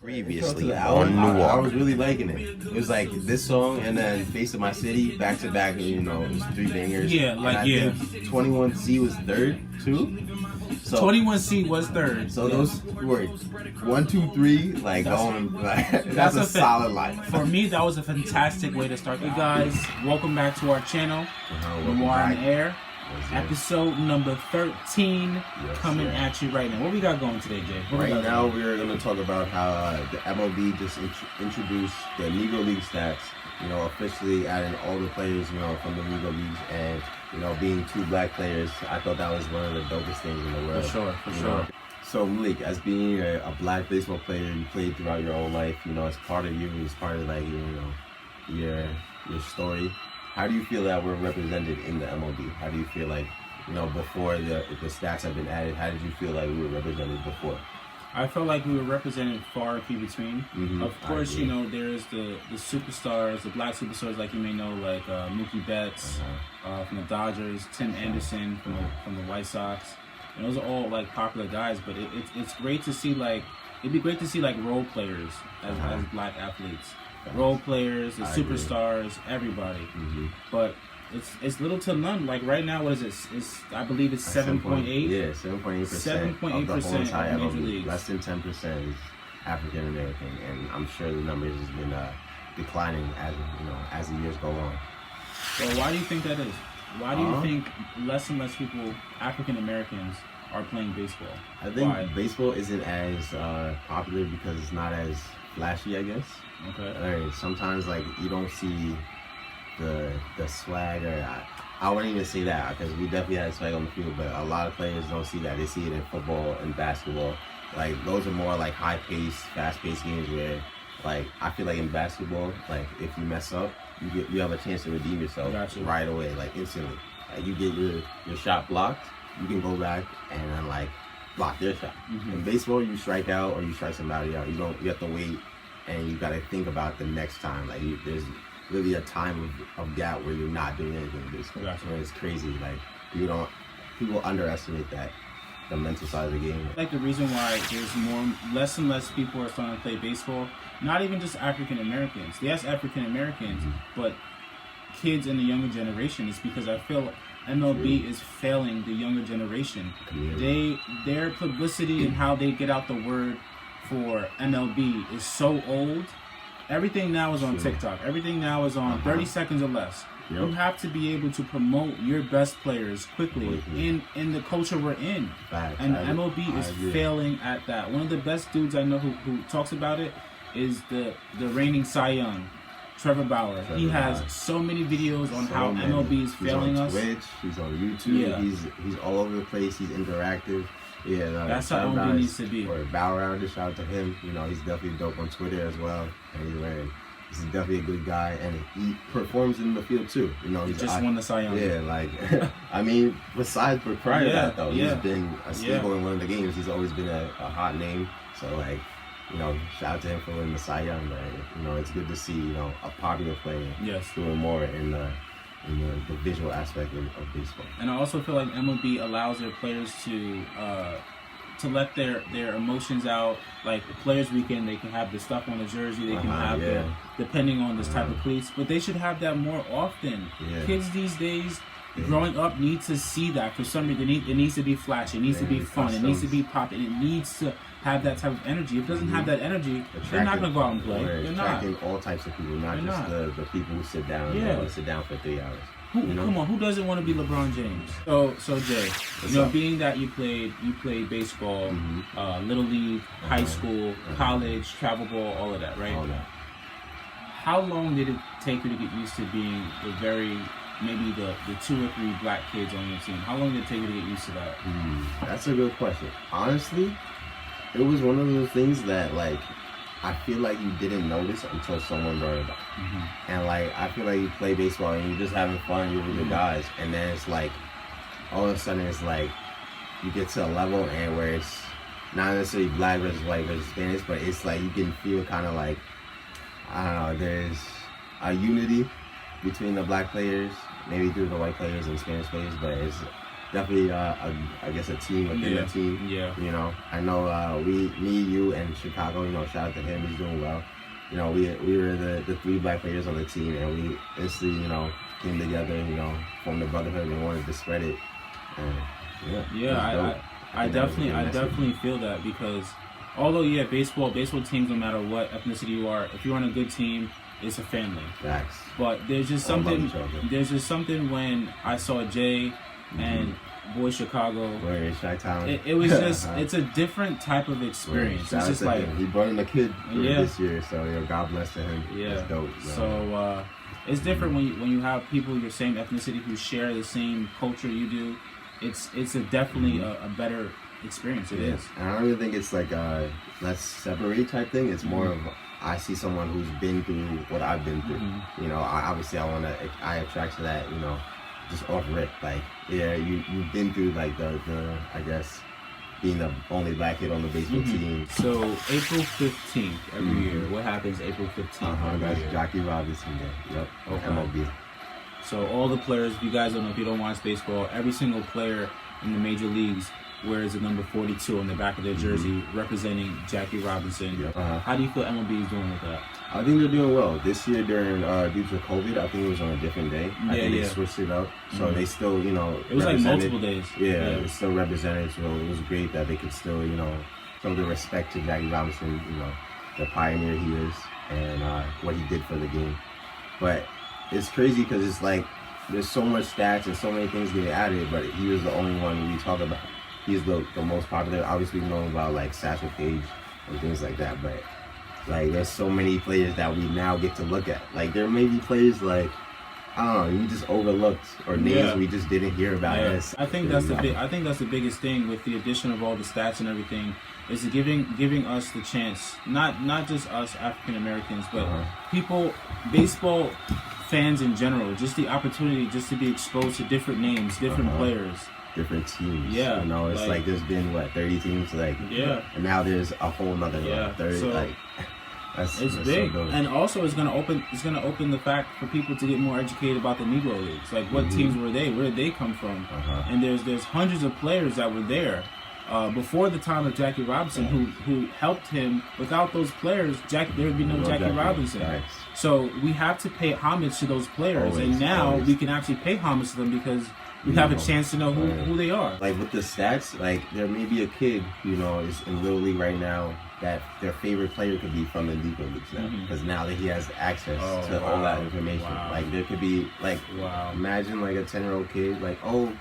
Previously on New Orleans. I was really liking it. It was like this song and then Face of My City back to back. You know, it was 3 bangers. Yeah, like yeah. 21C was third too. So 21C was third. So those were 1, 2, 3. Like going. Like, that's a solid line. For me, that was a fantastic way to start. You guys, welcome back to our channel. We're on the air. Episode number 13 coming at you right now. What we got going today, Jay? Right now, we're going to talk about how the MLB just introduced the Negro League stats. You know, officially adding all the players, you know, from the Negro Leagues, and you know, being 2 black players. I thought that was one of the dopest things in the world. For sure. So Malik, as being a black baseball player, you played throughout your whole life. You know, it's part of you. It's part of like your story. How do you feel that we're represented in the MLB? How do you feel like, you know, before the stats have been added, how did you feel like we were represented before? I felt like we were represented far and few between. Of course, you know, there's the superstars, the black superstars, like you may know, like Mookie Betts from the Dodgers, Tim Anderson from the White Sox. And those are all like popular guys, but it's great to see it'd be great to see like role players as black athletes. Role players, the superstars, everybody. But it's little to none. Like right now, what is it? I believe it's 7.8. Yeah, 7.8%. 7.8% of Major Leagues. Less than 10% is African American, and I'm sure the numbers has been declining as the years go on. Well, why do you think that is? Why do you think less and less people, African Americans, are playing baseball? I think baseball isn't as popular because it's not as flashy, I guess. Okay. Sometimes like you don't see the swag, or I wouldn't even say that because we definitely had swag on the field, but a lot of players don't see that. They see it in football and basketball. Like those are more like high-paced, fast-paced games where, like, I feel like in basketball, like if you mess up, you have a chance to redeem yourself right away, like instantly. Like you get your shot blocked, you can go back and then like block their shot. In baseball, you strike out or you strike somebody out. You have to wait, and you got to think about the next time. Like there's really a time of gap where you're not doing anything in baseball. So it's crazy. Like people underestimate that, the mental side of the game. Like the reason why there's less and less people are starting to play baseball, not even just African Americans. Yes, African Americans, but kids in the younger generation, is because I feel MLB is failing the younger generation. Their publicity and how they get out the word for MLB is so old. Everything now is on TikTok. Everything now is on 30 seconds or less. You have to be able to promote your best players quickly in the culture we're in. And MLB is failing at that. One of the best dudes I know who talks about it is the reigning Cy Young, Trevor Bauer. He has so many videos on how MLB is failing us. He's on Twitch, he's on YouTube, he's all over the place, he's interactive. Yeah, that's how MLB needs to be. Or Bauer, just shout out to him. You know, he's definitely dope on Twitter as well. And he's definitely a good guy, and he performs in the field too. You know, he just won the Cy Young. Yeah, like I mean, besides prior to that though, he's been a staple in one of the games. He's always been a hot name. So like, you know, shout out to him for winning the Cy Young. Right? You know, it's good to see, you know, a popular player doing more in the visual aspect of baseball. And I also feel like MLB allows their players to let their emotions out. Like the Players Weekend, they can have the stuff on the jersey, they can have depending on this type of cleats, but they should have that more often. Kids these days, growing up, need to see that. For some reason, it needs to be flashy, it needs to be fun, it needs to be popping, it needs to have that type of energy. If it doesn't have that energy, they're not going to go out and play. They're attracting all types of people, not just the people who sit down and sit down for 3 hours. Come on, who doesn't want to be LeBron James? So Jay, being that you played baseball, Little League, high school, college, travel ball, all of that, right? All that. How long did it take you to get used to being maybe the 2 or 3 black kids on your team? How long did it take you to get used to that? That's a good question. Honestly, it was one of those things that, like, I feel like you didn't notice until someone brought it up. And like, I feel like you play baseball and you're just having fun, you're with your guys, and then it's like, all of a sudden it's like, you get to a level and where it's not necessarily black versus white versus Spanish, but it's like you can feel kind of like, I don't know, there's a unity between the black players, maybe through the white players and Spanish players, but definitely I guess a team within a team. Yeah. You know, I know me, you, and Chicago. You know, shout out to him. He's doing well. You know, we were the 3 black players on the team, and we instantly, you know, came together. You know, formed a brotherhood and wanted to spread it. And I definitely feel that, because although baseball teams, no matter what ethnicity you are, if you're on a good team, it's a family. Facts. But there's just something when I saw Jay and Boy Chicago. Chi-Town. It was just it's a different type of experience. It's just like he brought in a kid this year, so God bless to him. Yeah, that's dope. So it's different when you have people your same ethnicity who share the same culture you do. It's definitely a better experience. It is. And I don't even think it's like let's separate type thing. It's more of I see someone who's been through what I've been through. You know, I attract to that. You know, just off rip. Like, you've been through like the I guess being the only black kid on the baseball team. So April 15th every year. What happens April 15th? That's Jackie Robinson Day. Yep. Okay. MLB. So all the players, if you guys don't know, if you don't watch baseball, every single player in the major leagues wears the number 42 on the back of their jersey, representing Jackie Robinson. Yep. How do you feel MLB is doing with that? I think they're doing well. This year during due to COVID, I think it was on a different day. I think they switched it up. So they still, you know, it was like multiple days. Yeah, it was still represented. So it was great that they could still, you know, show the respect to Jackie Robinson, you know, the pioneer he is and what he did for the game. But it's crazy because it's like there's so much stats and so many things getting added, but he was the only one we talk about. He's the most popular. Obviously, we know about like Satchel Paige and things like that, but like there's so many players that we now get to look at. Like there may be players like I don't know, you just overlooked or names we just didn't hear about. I think that's the biggest thing with the addition of all the stats and everything is giving us the chance, not just us African Americans, but people, baseball fans in general, just the opportunity just to be exposed to different names, different players, different teams. Yeah, you know, it's like there's been 30 teams, and now there's a whole nother 30. So, it's big, so and also it's gonna open the fact for people to get more educated about the Negro Leagues. Like what teams were they? Where did they come from? And there's hundreds of players that were there before the time of Jackie Robinson who helped him. Without those players, there would be no Jackie Robinson. Nice. So we have to pay homage to those players, and now we can actually pay homage to them because we have a chance to know who they are. Like with the stats, like there may be a kid, you know, is in Little League right now that their favorite player could be from the Negro Leagues now, because now that he has access to all that information. Like there could be imagine like a 10-year-old kid like, oh,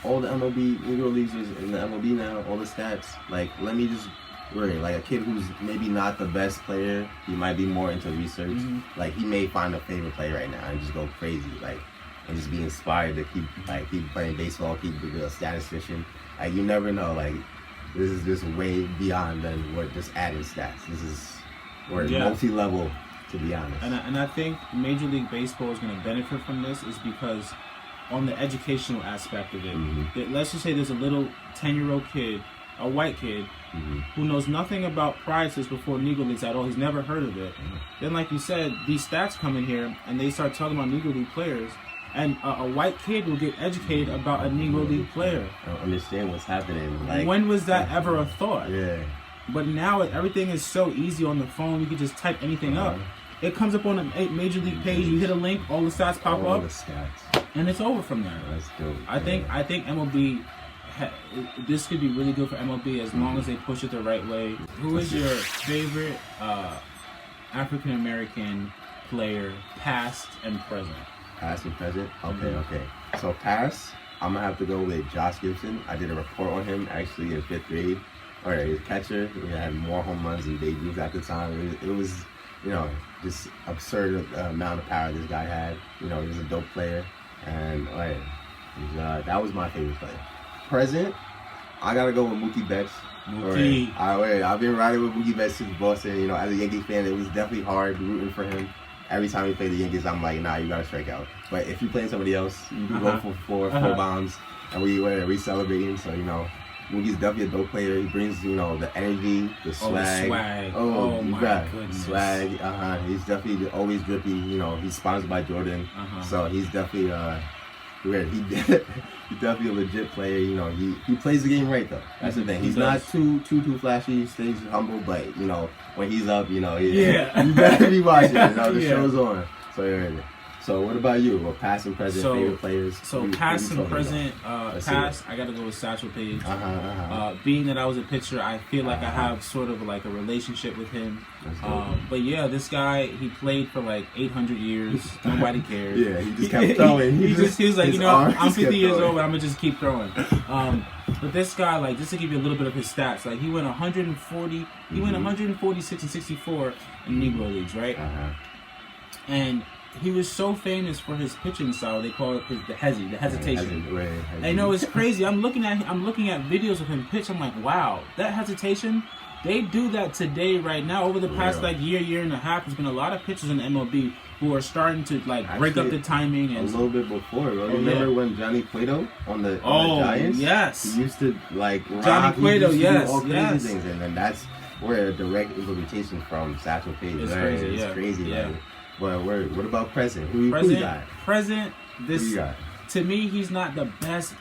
all the MLB Negro Leagues is in the MLB now, all the stats. Like let me just like a kid who's maybe not the best player, he might be more into research. Like he may find a favorite player right now and just go crazy, like, and just be inspired to keep playing baseball, keep being a statistician. Like you never know. Like this is just way beyond than what just adding stats. We're multi-level, to be honest. And I think Major League Baseball is going to benefit from this is because on the educational aspect of it, let's just say there's a little 10-year-old kid, a white kid, who knows nothing about prior to this before Negro Leagues at all. He's never heard of it. Then, like you said, these stats come in here and they start talking about Negro League players. And a white kid will get educated about a Negro League player. I don't understand what's happening. Like, when was that ever a thought? Yeah. But now everything is so easy on the phone. You can just type anything up. It comes up on a Major League page. You hit a link, all the stats pop up, and it's over from there. That's dope. I think MLB. This could be really good for MLB as long as they push it the right way. Who is your favorite African American player, past and present? Past and present? Okay. So past, I'm going to have to go with Josh Gibson. I did a report on him actually in 5th grade. All right, he's a catcher. He had more home runs than Babe Ruth at the time. It was, you know, just absurd amount of power this guy had. You know, he was a dope player. And that was my favorite player. Present, I got to go with Mookie Betts. Mookie. I've been riding with Mookie Betts since Boston. You know, as a Yankee fan, it was definitely hard rooting for him. Every time we play the Yankees, I'm like, nah, you gotta strike out. But if you play somebody else, you can go for four bombs, and we celebrating. So you know, Mookie's definitely a dope player. He brings, you know, the energy, the swag. Oh my goodness. Swag. He's definitely always drippy. You know, he's sponsored by Jordan, so he's definitely Weird. He definitely a legit player. You know, he plays the game right though. That's the thing. He's not too flashy. He stays humble, but you know when he's up, you know, you better be watching. You know, the show's on. So what about you? Well, past and present favorite players. So past and present, past I gotta go with Satchel Paige. Being that I was a pitcher, I feel like I have sort of like a relationship with him. But yeah, this guy, he played for like 800 years. Nobody cared. Yeah, he just kept throwing. He was like, you know, I'm 50 years old, but I'm gonna just keep throwing. But this guy, like, just to give you a little bit of his stats, like he went 140. He went 146 and 64 in Negro Leagues, right? And he was so famous for his pitching style. They call it the hesitation. And you know, it's crazy. I'm looking at videos of him pitch. I'm like, wow, that hesitation. They do that today, right now. Over the past like year and a half, there's been a lot of pitchers in the MLB who are starting to like break up the timing. And a little bit before, bro. Remember when Johnny Cueto on the Giants? Yes. He used to like Johnny Cueto, yes, all crazy things, and then that's where a direct implementation from Satchel Paige. It's crazy. It's crazy. Yeah. But what about present? Who you got? Present. This who you got? To me, he's not the best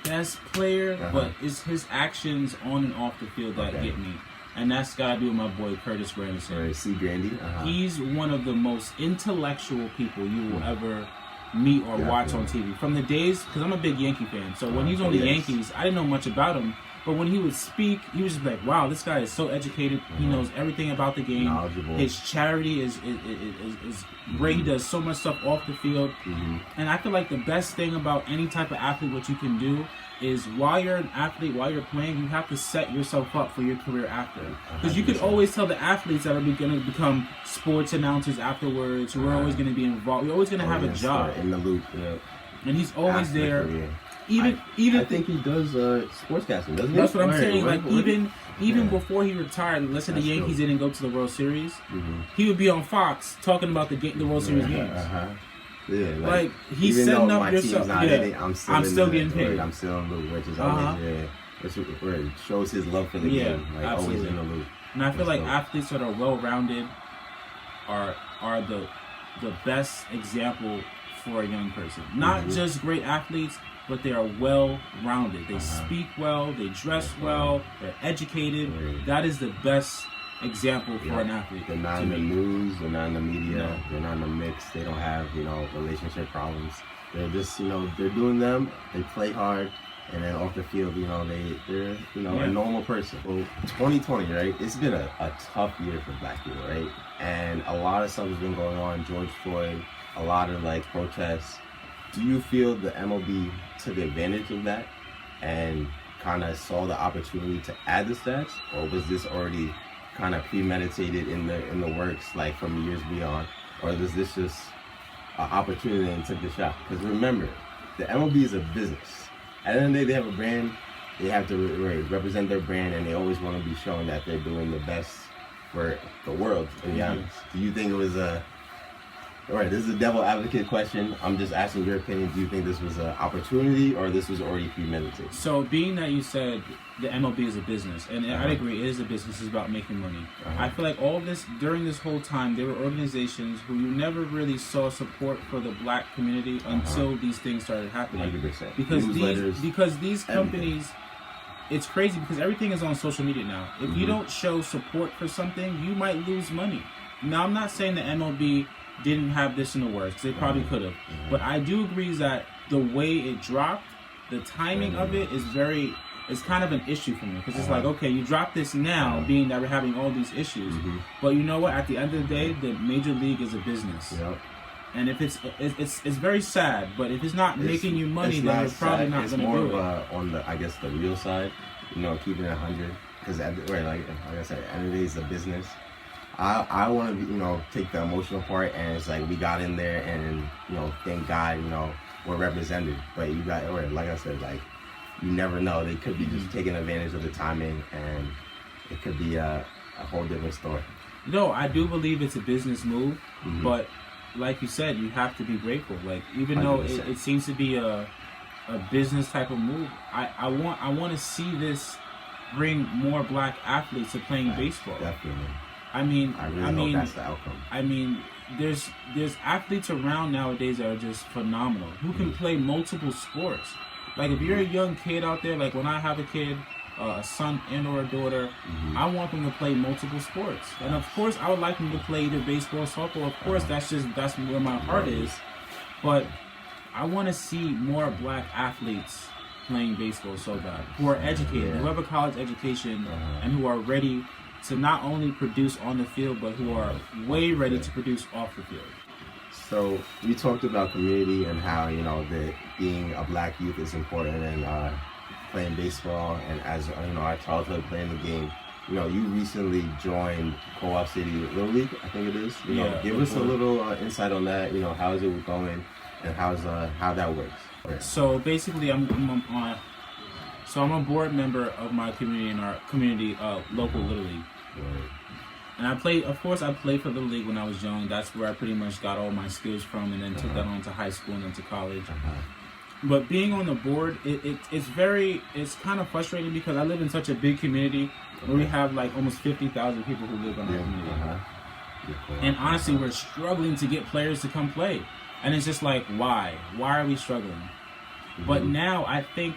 player, but it's his actions on and off the field that get me. And that's got to do with my boy Curtis Granderson. C. Grandy. He's one of the most intellectual people you will ever meet or watch on TV. From the days, because I'm a big Yankee fan, so when he was on the Yankees, I didn't know much about him. But when he would speak, he was just like, wow, this guy is so educated. He knows everything about the game. His charity is great. He does so much stuff off the field. And I feel like the best thing about any type of athlete, what you can do, is while you're an athlete, while you're playing, you have to set yourself up for your career after. Because you could always tell the athletes that are going to become sports announcers afterwards, who are always going to be involved. You're always going to have a job. In the loop, And he's always there. Even I think he does sportscasting, doesn't he? That's what I'm saying. Like even before he retired, let's say the Yankees didn't go to the World Series, he would be on Fox talking about the World Series games. Yeah, like he's setting up yourself. I'm still getting paid. I'm still in the loop, which is always where it shows his love for the game. Like absolutely. Always in the loop. And I feel like athletes that are well-rounded are the best example for a young person. Not just great athletes, but they are well-rounded. They speak well, they dress well, they're educated. That is the best example for an athlete. They're not in the news, they're not in the media, they're not in the mix, they don't have, relationship problems. They're just, they're doing them, they play hard, and then off the field, they're a normal person. Well, 2020, right? It's been a tough year for black people, right? And a lot of stuff has been going on. George Floyd, a lot of protests. Do you feel the MLB took advantage of that and kind of saw the opportunity to add the stats, or was this already kind of premeditated in the works, like from years beyond, or was this just an opportunity and took the shot? Because remember, the MLB is a business. At the end of the day, they have a brand. They have to represent their brand, and they always want to be showing that they're doing the best for the world. To be honest, do you think it was a Alright, this is a devil advocate question. I'm just asking your opinion. Do you think this was an opportunity or this was already premeditated? So, being that you said the MLB is a business, and I agree, it is a business, it's about making money. I feel like all this, during this whole time, there were organizations who you never really saw support for the black community until these things started happening. 100%. Because these companies, it's crazy because everything is on social media now. If you don't show support for something, you might lose money. Now, I'm not saying the MLB didn't have this in the works. They probably could have. But I do agree that the way it dropped, the timing of it is kind of an issue for me. Because it's like, okay, you drop this now, being that we're having all these issues. But you know what? At the end of the day, the Major League is a business. And if it's very sad, but if it's not making you money, then you're probably not going to do it. It's more on the, I guess, the real side, keeping it 100. Because, like I said, at the end of the day, it's a business. I want to, take the emotional part, and it's like we got in there, and thank God, we're represented. But you got, like I said, like you never know. They could be just taking advantage of the timing, and it could be a whole different story. No, I do believe it's a business move, but like you said, you have to be grateful. Like even 100%. Though it seems to be a business type of move, I want to see this bring more black athletes to playing baseball. Definitely. I mean, hope that's the outcome. I mean, there's athletes around nowadays that are just phenomenal who can play multiple sports. Like if you're a young kid out there, like when I have a kid, a son and or a daughter, I want them to play multiple sports. And of course, I would like them to play either baseball or softball. Of course, that's where my heart is. But I want to see more black athletes playing baseball so bad, who are educated, who have a college education, and who are ready to not only produce on the field, but who are way ready to produce off the field. So we talked about community and how, you know, that being a black youth is important, and playing baseball, and as you know, our childhood playing the game. You know, you recently joined Co-op City Little League, I think it is. You know, give us a little insight on that. You know, how is it going, and how that works. So basically, I'm a board member of my community in our community local Little League. Right. And I played for Little League when I was young. That's where I pretty much got all my skills from, and then took that on to high school and then to college. But being on the board, it's kind of frustrating because I live in such a big community where we have like almost 50,000 people who live in our community. And honestly, we're struggling to get players to come play. And it's just like, why? Why are we struggling? But now I think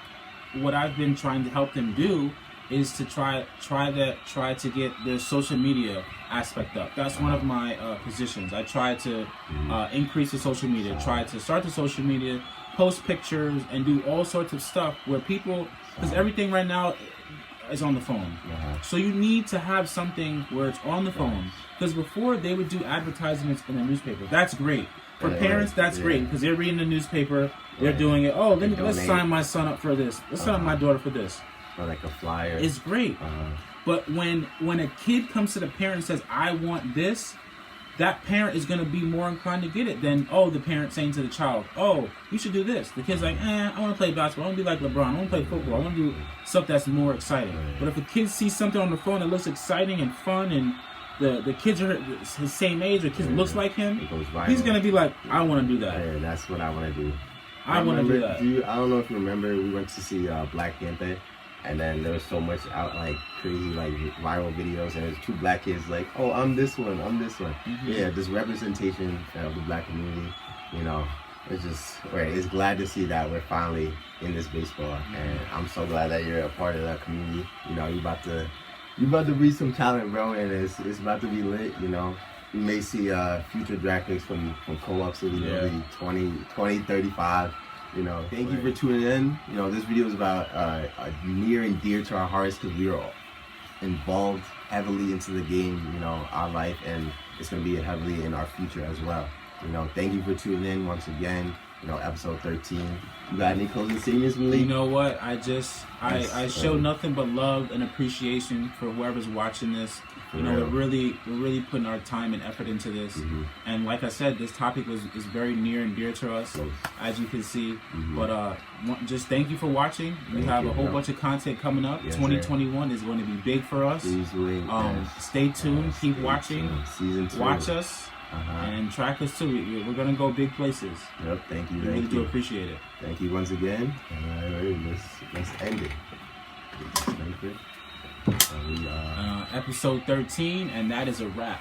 what I've been trying to help them do is to try to get the social media aspect up. That's one of my positions. I try to increase the social media, try to start the social media, post pictures, and do all sorts of stuff where people, because everything right now is on the phone. So you need to have something where it's on the phone. Because before they would do advertisements in the newspaper. That's great. For parents, that's great because they're reading the newspaper, they're doing it. Oh, let's sign my son up for this. Let's sign up my daughter for this. Or like a flyer. It's great. But when a kid comes to the parent and says, I want this, that parent is going to be more inclined to get it than, the parent saying to the child, oh, you should do this. The kid's like, I want to play basketball. I want to be like LeBron. I want to play football. I want to do stuff that's more exciting. But if a kid sees something on the phone that looks exciting and fun, and the kids are his same age, or kids looks like him, he's going to be like, I want to do that. Yeah, that's what I want to do. I want to do that. I don't know if you remember, we went to see Black Panther. And then there was so much out, like crazy, like viral videos, and there's two black kids like, oh, I'm this one. Yeah, this representation of the black community, you know, it's just, it's glad to see that we're finally in this baseball, and I'm so glad that you're a part of that community. You know, you about to reach some talent, bro, and it's about to be lit. You know, you may see future draft picks from Co-op City, maybe 2035. You know, thank you for tuning in. You know, this video is about near and dear to our hearts because we are involved heavily into the game, you know, our life, and it's going to be heavily in our future as well. You know, thank you for tuning in once again. You know, episode 13. You got any closing statements, Malik? You know what? I show nothing but love and appreciation for whoever's watching this. You know, we're really putting our time and effort into this. And like I said, this topic is very near and dear to us, as you can see. But just thank you for watching. We have a whole bunch of content coming up. 2021 is going to be big for us. Stay tuned. Keep watching. Season 2. Watch us. And track us too. We're gonna go big places. Yep, thank you. We really do appreciate it. Thank you once again. And let's end it. Episode 13, and that is a wrap.